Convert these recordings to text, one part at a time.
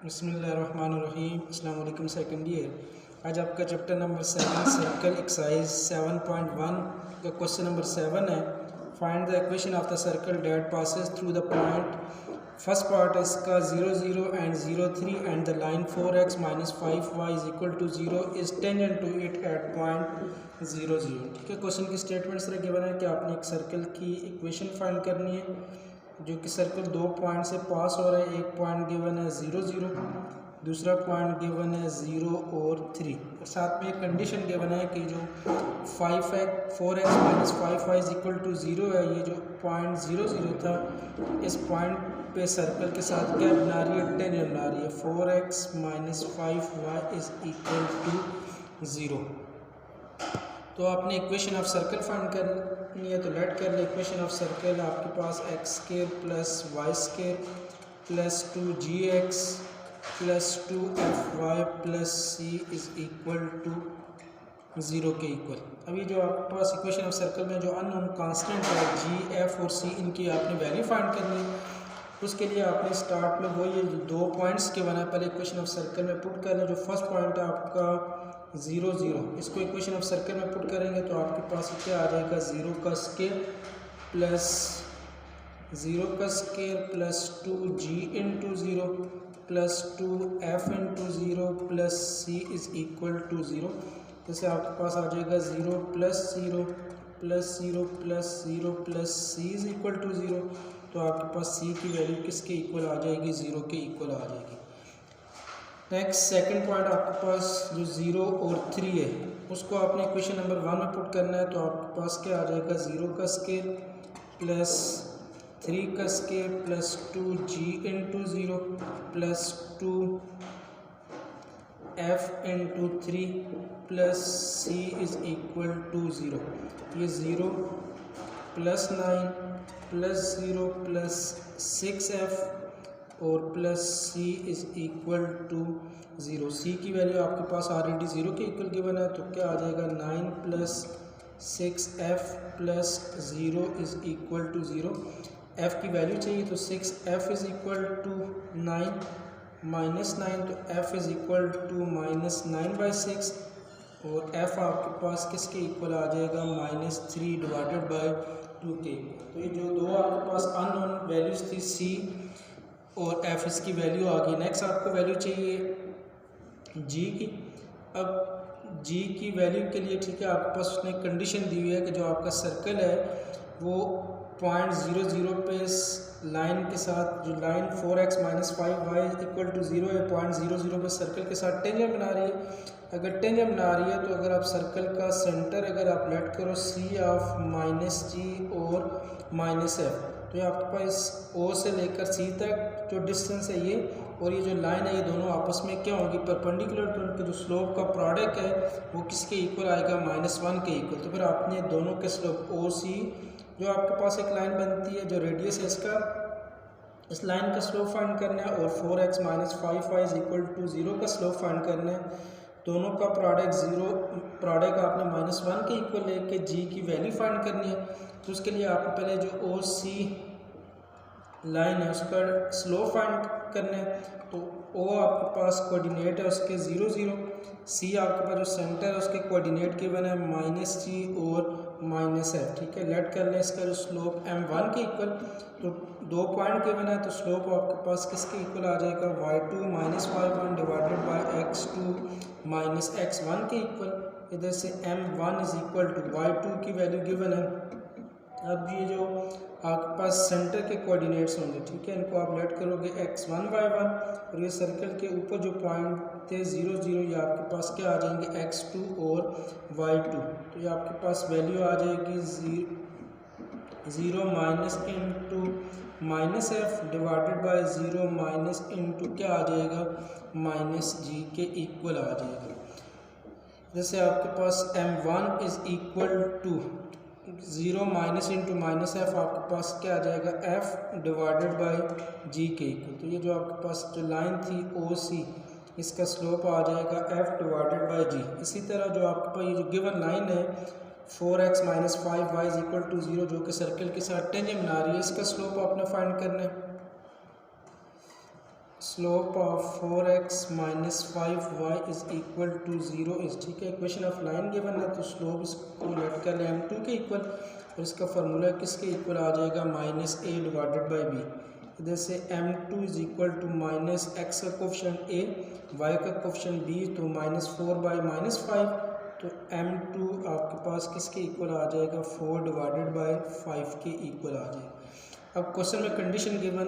बिस्मिल्लाहिर्रहमानिर्रहीम। अस्सलाम वालेकुम सेकंड ईयर। आज आपका चैप्टर नंबर 7 सर्कल एक्सरसाइज 7.1 का क्वेश्चन नंबर 7 है। Find the equation of the circle that passes through the point. First part है इसका 0 0 and 0 3 and the line 4x - 5y is equal to 0 is tangent to it at point 0 0। ठीक है, question की statement इस तरह given है कि आपने एक सर्कल की इक्वेशन फाइंड करनी है जो कि सर्कल दो पॉइंट से पास हो रहा है। एक पॉइंट गिवन है 0 0, दूसरा पॉइंट गिवन है 0 और 3, और साथ में एक कंडीशन गिवन है कि जो 4x - 5y is equal to 0 है, ये जो पॉइंट 0 0 था इस पॉइंट पे सर्कल के साथ क्या बना रही है, टेंजेंट बना रही है। 4x - 5y is equal to 0। तो आपने इक्वेशन ऑफ सर्कल फाइंड करनी है, तो लेट कर ले इक्वेशन ऑफ सर्कल। आपके पास x² + y² + 2gx + 2fy + c is equal to 0 के इक्वल। अभी जो आपके पास इक्वेशन ऑफ सर्कल में जो अननोन कांस्टेंट है g, f और c, इनकी आपने वैल्यू फाइंड करनी है। उसके लिए आपने स्टार्ट में वो ये दो पॉइंट्स के बना पहले इक्वेशन ऑफ सर्कल में पुट कर लें। जो फर्स्ट पॉइंट है आपका 0 0, इसको इक्वेशन ऑफ सर्कल में पुट करेंगे तो आपके पास क्या आ जाएगा, 0 का स्क्वायर प्लस 0 का square plus 2g into 0 plus 2f into 0 plus c is equal to 0। जैसे आपके पास आ जाएगा 0 plus 0 plus 0 plus 0 plus c is equal to 0। तो आपके पास c की वैल्यू किसके इक्वल आ जाएगी, 0 के इक्वल आ जाएगी। नेक्स्ट सेकंड पॉइंट आपके पास जो 0 और 3 है उसको आपने इक्वेशन नंबर 1 में पुट करना है। तो आपके पास क्या आ जाएगा, 0 का स्क्वायर प्लस 3 का square plus 2g into 0 plus 2f into 3 plus c is equal to 0। ये 0 प्लस 9 प्लस 0 प्लस 6f और plus c is equal to 0। c की वैल्यू आपके पास ऑलरेडी 0 के इक्वल गिवन है, तो क्या आ जाएगा, 9 plus 6f plus 0 is equal to 0। f की वैल्यू चाहिए तो 6f is equal to 9 minus 9, तो f इज इक्वल टू -9/6 और f आपके पास किसके इक्वल आ जाएगा, -3 डिवाइडेड बाय 2 के। तो ये जो दो आपके पास अननोन वैल्यूज थी c और f, इसकी वैल्यू आ गई। नेक्स्ट आपको वैल्यू चाहिए g की। अब g की वैल्यू के लिए ठीक है, आपके पास उसने कंडीशन दी हुई है कि जो आपका सर्कल है वो पॉइंट 0 0 पे लाइन के साथ, जो line 4x - 5y equal to 0 है, पॉइंट 0 0 पे सर्कल के साथ टेंजेंट बना रही है। अगर टेंजेंट बना रही है तो अगर आप सर्कल का सेंटर अगर आप लेट करो c ऑफ -g और -f, तो ये आपके पास O से लेकर C तक जो डिस्टेंस है ये और ये जो लाइन है ये दोनों आपस में क्या होंगी, परपेंडिकुलर। तो उनके जो स्लोप का प्रोडक्ट है वो किसके इक्वल आएगा, -1 के इक्वल। तो फिर आपने दोनों के स्लोप OC, जो आपके पास एक लाइन बनती है जो रेडियस है इसका, इस लाइन का स्लोप फाइंड करना है, और 4x - 5y is equal to 0 का स्लोप फाइंड करना है। दोनों का प्रोडक्ट आपने -1 के इक्वल लेके g की वैल्यू फाइंड करनी है। तो उसके लिए आपको पहले जो OC लाइन है उसका स्लोप फाइंड करना है। तो O आपके पास कोऑर्डिनेट है उसके 0 0, C आपके पास जो सेंटर है उसके कोऑर्डिनेट गिवन है -g और -f। ठीक है, लेट कर लें इसका जो स्लोप m1 के इक्वल। तो दो पॉइंट गिवन है तो स्लोप आपके पास किसके इक्वल आ जाएगा, y2 - y1 divided by x2 - x1 के इक्वल। इधर से m1 is equal to y2 की वैल्यू गिवन है। अब ये जो आपके पास सेंटर के कोऑर्डिनेट्स होंगे, ठीक है, इनको आप लेट करोगे x1 y1, और ये सर्कल के ऊपर जो पॉइंट थे 0 0, ये आपके पास क्या आ जाएंगे, x2 और y2। तो ये आपके पास वैल्यू आ जाएगी 0 minus into -f divided bye 0 minus into क्या आ जाएगा, -g के इक्वल आ जाएगा। जैसे आपके पास m1 is equal to 0 minus into -f, आपके पास क्या आ जाएगा, f डिवाइडेड बाय g के इक्वल। तो ये जो आपके पास जो लाइन थी OC, इसका स्लोप आ जाएगा f डिवाइडेड बाय g। इसी तरह जो आपके पास ये जो गिवन लाइन है 4x - 5y is equal to 0, जो कि सर्कल के साथ टेंजेंट बना रही है, इसका स्लोप आपने फाइंड करना है। Slope of 4x minus 5y is equal to 0 is, ठीक है, इक्वेशन ऑफ लाइन गिवन है तो स्लोप इसको लेट कर ले m2 के इक्वल और इसका फार्मूला किसके इक्वल आ जाएगा minus a divided by b। इधर से m2 is equal to minus x का कोफिशिएंट a, y का कोफिशिएंट b, तो माइनस 4 बाई माइनस 5, तो m2 आपके पास किसके इक्वल आ जाएगा 4 डिवाइडेड बाई 5 के इक्वल आ जाएगा। अब क्वेश्चन में कंडीशन गिवन,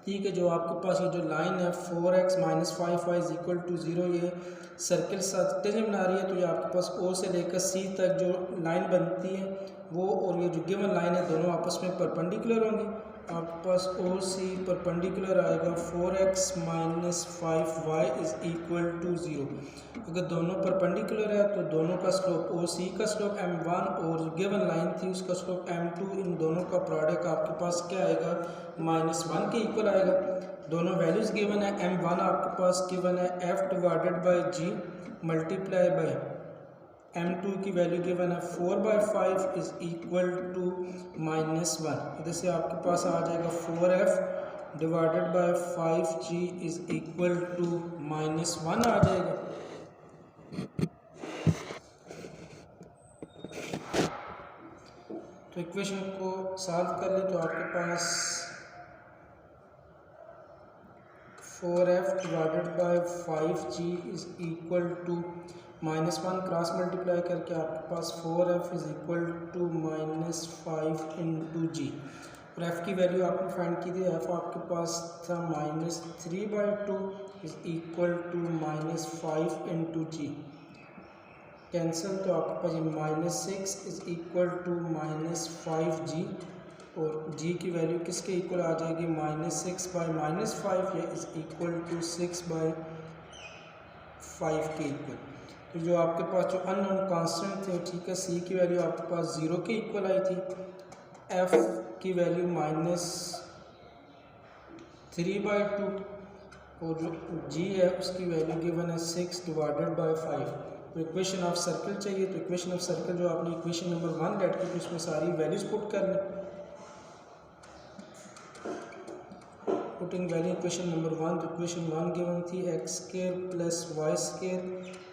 ठीक है, जो आपके पास ये जो लाइन है 4x minus 5y is equal to 0, ये सर्किल साथ टेंजेंट बना रही है, तो ये आपके पास O से लेकर C तक जो लाइन बनती है वो और ये जो गिवन लाइन है दोनों आपस में परपेंडिकुलर होंगी। आपके पास OC परपेंडिकुलर आएगा 4x minus 5y is equal to 0। अगर दोनों परपेंडिकुलर है तो दोनों का स्लोप OC का स्लोप m1 और जो गिवन लाइन थी उसका स्लोप m2, इन दोनों का प्रोडक्ट आपके पास क्या आएगा -1 के इक्वल आएगा। दोनों वैल्यूज़ गिवन है, m1 आपके पास गिवन है f divided by g multiply by m2 की वैल्यू गिवन है 4/5 इज इक्वल टू -1। इधर से आपके पास आ जाएगा 4f divided by 5g is equal to -1 आ जाएगा। तो इक्वेशन को सॉल्व कर ले तो आपके पास 4f divided by 5g is equal to -1, cross multiply करके आपके पास 4f is equal to -5 into G, और f की वैल्यू आपने फाइंड की थी, f आपके पास था -3/2 is equal to -5 into g, cancel, तो आपके पास ये -6 इज इक्वल टू -5g, और g की वैल्यू किसके इक्वल आ जाएगी -6/-5, या इज इक्वल टू 6/5 के इक्वल। तो जो आपके पास जो अननोन कांस्टेंट थे, ठीक है, c की वैल्यू आपके पास 0 के इक्वल आई थी, f की वैल्यू -3/2 और जो g है उसकी वैल्यू गिवन है 6 डिवाइडेड बाई 5। तो इक्वेशन ऑफ सर्कल चाहिए, तो इक्वेशन ऑफ सर्कल जो आपने इक्वेशन नंबर 1 लेट की, तो उसमें सारी वैल्यूज पुट कर लें। पुटिंग वैल्यू इक्वेशन नंबर 1, तो इक्वेशन 1 गिवन थी x² plus y²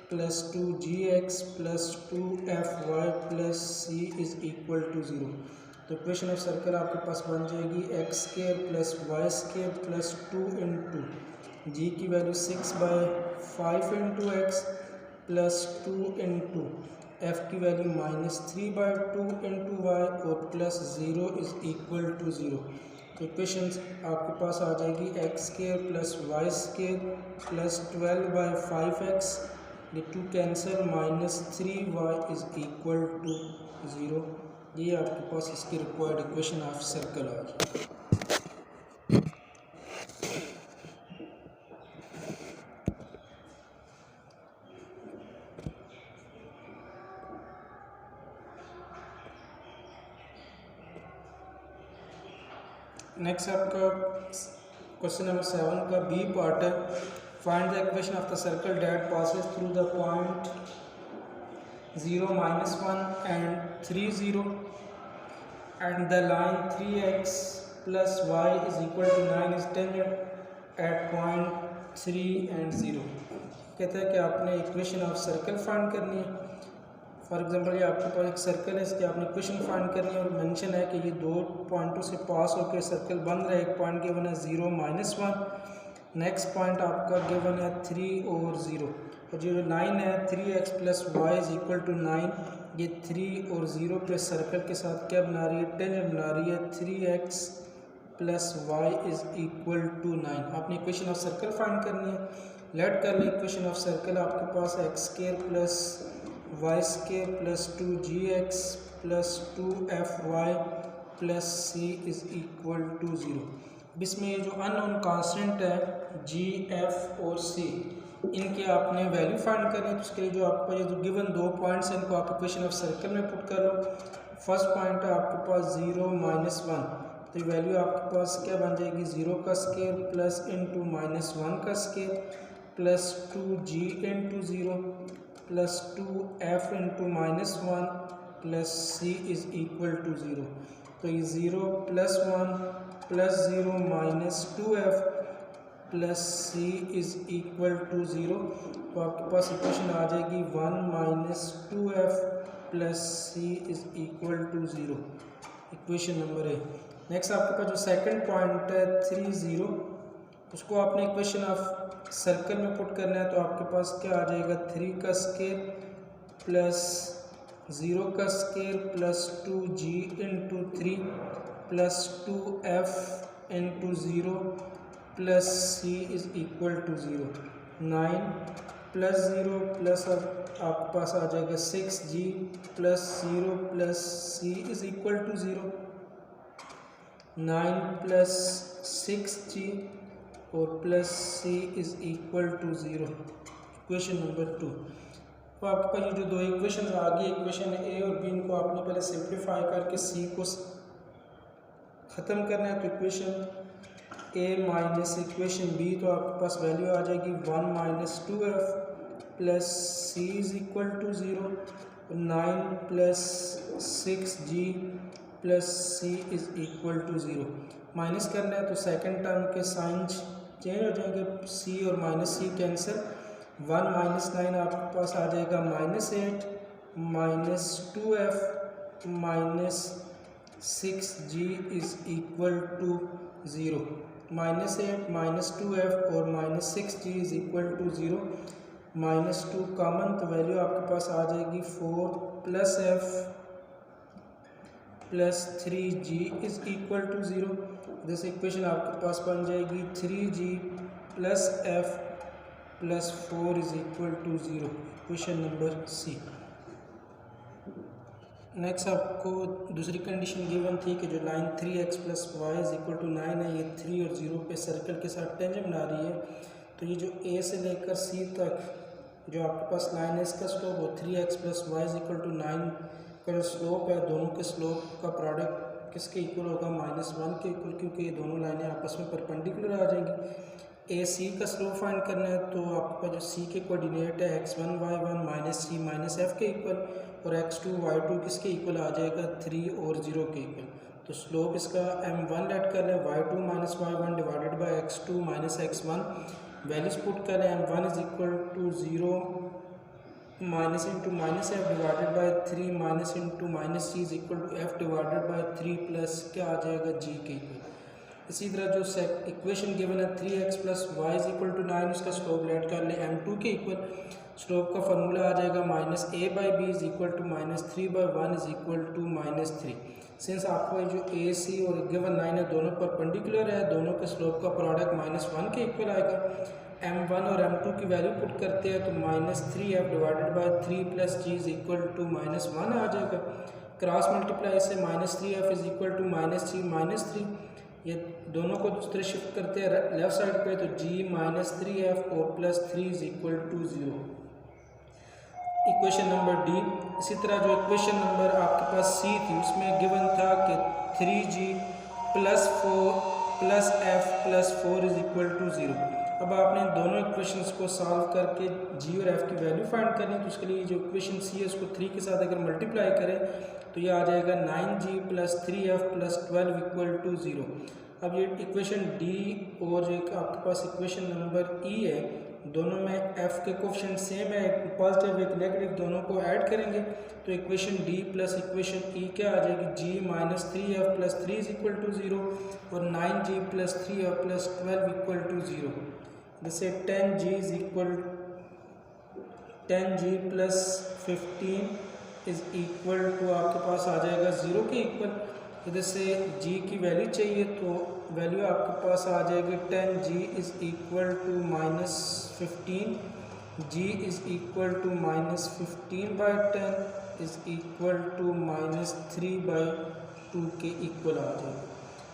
plus 2gx plus 2fy plus c is equal to 0। तो इक्वेशन ऑफ सर्कल आपके पास बन जाएगी x² plus y² plus 2 into जी की value 6/5 into x plus 2 into F की value -3/2 into Y और plus 0 is equal to 0। तो equation आपके पास आ जाएगी x² plus y² plus 12/5x, ये 2 cancel, -3y is equal to 0। ये आपके पास इसकी रिक्वायर्ड इक्वेशन ऑफ सर्कल आ जाएगी। नेक्स्ट आपका क्वेश्चन नंबर 7 का बी पार्ट है, find the equation of the circle that passes through the point 0, -1 and 3, 0 and the line 3x plus y is equal to 9 is tangent at point 3 and 0। कहता है कि आपने equation of circle find करनी है। For example ये आपके पास एक circle है, इसकी आपने इक्वेशन फाइंड करनी है और मेंशन है कि ये 2 पॉइंटों से पास होकर सर्कल बन रहा है। एक पॉइंट गिवन है 0, -1, नेक्स्ट पॉइंट आपका गिवन है 3 और 0, और जो लाइन है 3x plus y is equal to 9, ये 3 और 0 पे सर्कल के साथ क्या बना रही है, टेंजेंट बना रही है। 3x plus y is equal to 9। आपने इक्वेशन ऑफ सर्कल फाइंड करनी है। लेट कर ले इक्वेशन ऑफ सर्कल आपके पास x² plus y² plus 2gx plus 2fy plus c is equal to 0। अब इसमें ये जो अननोन कांस्टेंट है g, f और c, इनके आपने वैल्यू फाइंड करनी है। तो उसके लिए जो आपको ये जो गिवन 2 पॉइंट्स हैं इनको आप इक्वेशन ऑफ सर्कल में पुट कर लो। फर्स्ट पॉइंट है आपके पास 0, -1, तो वैल्यू आपके पास क्या बन जाएगी 0 का स्केयर प्लस इंटू -1 का square plus 2g into 0 plus 2f into -1 plus c is equal to 0। तो ये 0 + 1 + 0 -2f plus c is equal to zero. तो आपके पास इक्वेशन आ जाएगी 1 minus 2f plus c is equal to zero, equation number A. Next आपके पास जो सेकंड पॉइंट है 3 0, उसको आपने इक्वेशन ऑफ सर्कल में पुट करना है। तो आपके पास क्या आ जाएगा 3 का स्केयर प्लस 0 का square plus 2g into 3 plus 2f into 0 plus c is equal to 0। 9 plus 0 plus आपके पास आ जाएगा 6g plus 0 plus c is equal to 0। 9 plus 6g और plus c is equal to 0, equation number 2। तो आपके पास ये जो दो इक्वेशन आ गई, इक्वेशन ए और बी, इनको आपने पहले सिंप्लीफाई करके सी को ख़त्म करना है। तो equation A minus equation B, तो आपके पास वैल्यू आ जाएगी 1 minus 2f plus c is equal to 0। 9 plus 6g plus c is equal to 0। Minus करना है तो सेकंड टर्म के साइन चेंज हो जाएंगे, सी और माइनस सी कैंसिल। 1 माइनस 9 आपके पास आ जाएगा minus 8 minus 2f minus 6g is equal to 0। Minus 8 minus 2f और minus 6g is equal to 0। Minus 2 common, तो वैल्यू आपके पास आ जाएगी 4 plus f plus 3g is equal to 0। This equation आपके पास बन जाएगी 3g plus f plus 4 is equal to 0, equation number C. Next आपको दूसरी कंडीशन गिवन थी कि जो line 3x plus y is equal to 9 है, ये 3 और 0 पे सर्कल के साथ टेंजेंट बना रही है। तो ये जो ए से लेकर सी तक जो आपके पास लाइन है, इसका स्लोप वो 3x plus y is equal to 9 का जो स्लोप है, दोनों के स्लोप का प्रोडक्ट किसके इक्वल होगा, -1 के इक्वल, क्योंकि ये दोनों लाइनें आपस में परपेंडिकुलर आ जाएंगी। ए सी का स्लोप फाइंड करना है, तो आपके पास जो सी के कोऑर्डिनेट है x1 y1 माइनस सी माइनस एफ के इक्वल, और x2 y2 किसके इक्वल आ जाएगा 3 और 0 के इक्वल। तो स्लोप इसका m1 लेट कर लें, y2 minus y1 divided by x2 minus x1, values put कर लें, m1 is equal to 0 minus into minus f divided by 3 minus into minus c is equal to f divided by 3 plus क्या आ जाएगा जी के equal. इसी तरह जो equation given है 3x plus y is equal to 9, उसका स्लोप लेट कर ले m2 के इक्वल। स्लोप का फार्मूला आ जाएगा minus a by b is equal to minus 3 by 1 is equal to minus 3। Since आपको जो ए सी और गिवन 9 है दोनों परपेंडिकुलर है, दोनों के स्लोप का प्रोडक्ट -1 के इक्वल आएगा। m1 और m2 की वैल्यू पुट करते हैं तो -3f divided by 3 plus g is equal to -1 आ जाएगा। क्रॉस मल्टीप्लाई से -3f इज इक्वल टू -3 ये दोनों को दूसरे शिफ्ट करते हैं लेफ्ट साइड पे, तो g -3f और plus 3 is equal to 0, equation number D. इसी तरह जो इक्वेशन नंबर आपके पास सी थी उसमें गिवन था कि 3g plus 4 plus f plus 4 is equal to 0। अब आपने दोनों इक्वेशंस को सॉल्व करके g और f की वैल्यू फाइंड करनी है। तो उसके लिए जो इक्वेशन सी है उसको 3 के साथ अगर मल्टीप्लाई करें तो ये आ जाएगा 9g plus 3f plus 12 equal to 0। अब ये इक्वेशन डी और जो आपके पास इक्वेशन नंबर ई है, दोनों में f के कोफिशिएंट सेम है, एक पॉजिटिव एक नेगेटिव, दोनों को ऐड करेंगे तो equation D plus equation E क्या आ जाएगी, g minus 3f plus 3 is equal to 0 और 9g plus 3f plus 12 equal to 0। जैसे 10g plus 15 is equal to आपके पास आ जाएगा 0 के इक्वल। इधर से g की वैल्यू चाहिए तो वैल्यू आपके पास आ जाएगी 10g is equal to -15, g is equal to -15 by 10 is equal to -3/2 के इक्वल आ जाएगा।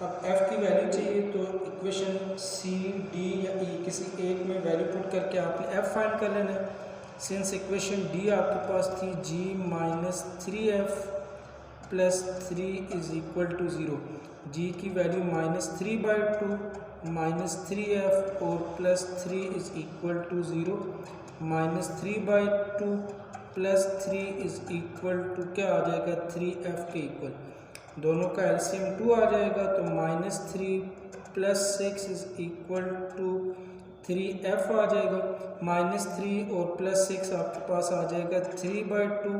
अब f की वैल्यू चाहिए तो इक्वेशन सी डी या ई किसी एक में वैल्यू पुट करके आपने f फाइंड कर लेना है। सिंस इक्वेशन डी आपके पास थी g minus 3f plus 3 is equal to 0, g की वैल्यू -3/2 -3f और plus 3 is equal to 0, -3/2 plus 3 is equal to क्या आ जाएगा 3f के इक्वल। दोनों का एलसीएम 2 आ जाएगा तो -3 plus 6 is equal to 3f आ जाएगा। -3 और प्लस 6 आपके पास आ जाएगा 3/2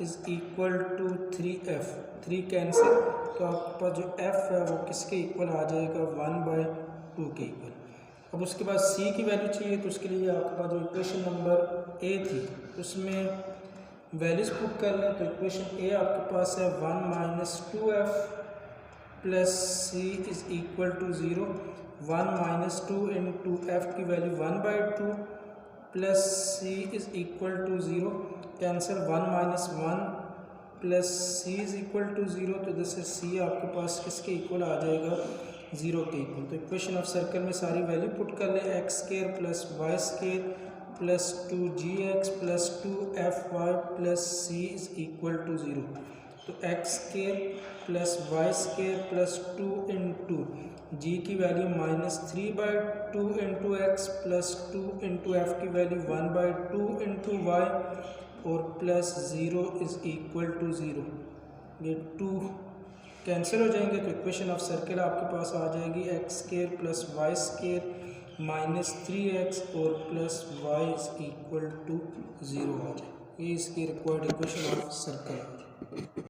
is equal to 3f। 3 cancel, तो आपके पास जो f है वो किसके इक्वल आ जाएगा 1/2 के इक्वल। अब उसके बाद c की वैल्यू चाहिए, तो उसके लिए आपके पास जो इक्वेशन नंबर a थी उसमें वैल्यूज पुट कर लें। तो इक्वेशन a आपके पास है 1 - 2f plus c is equal to 0। 1 - 2 into f की value 1/2 plus c is equal to 0। Cancel 1 - 1 plus c is equal to 0। तो जैसे c आपके पास किसके इक्वल आ जाएगा 0 के इक्वल। तो इक्वेशन ऑफ सर्कल में सारी वैल्यू पुट कर लें। x² plus y² plus 2gx plus 2fy plus c is equal to 0। तो x² plus y² plus 2 into g की value -3/2 into x plus 2 into f की वैल्यू 1/2 इंटू y और plus 0 is equal to 0। ये 2 cancel हो जाएंगे, तो equation of circle आपके पास आ जाएगी x² प्लस y² -3x और plus y is equal to 0 आ जाए। ये इसकी रिक्वायर्ड इक्वेशन ऑफ सर्कल है।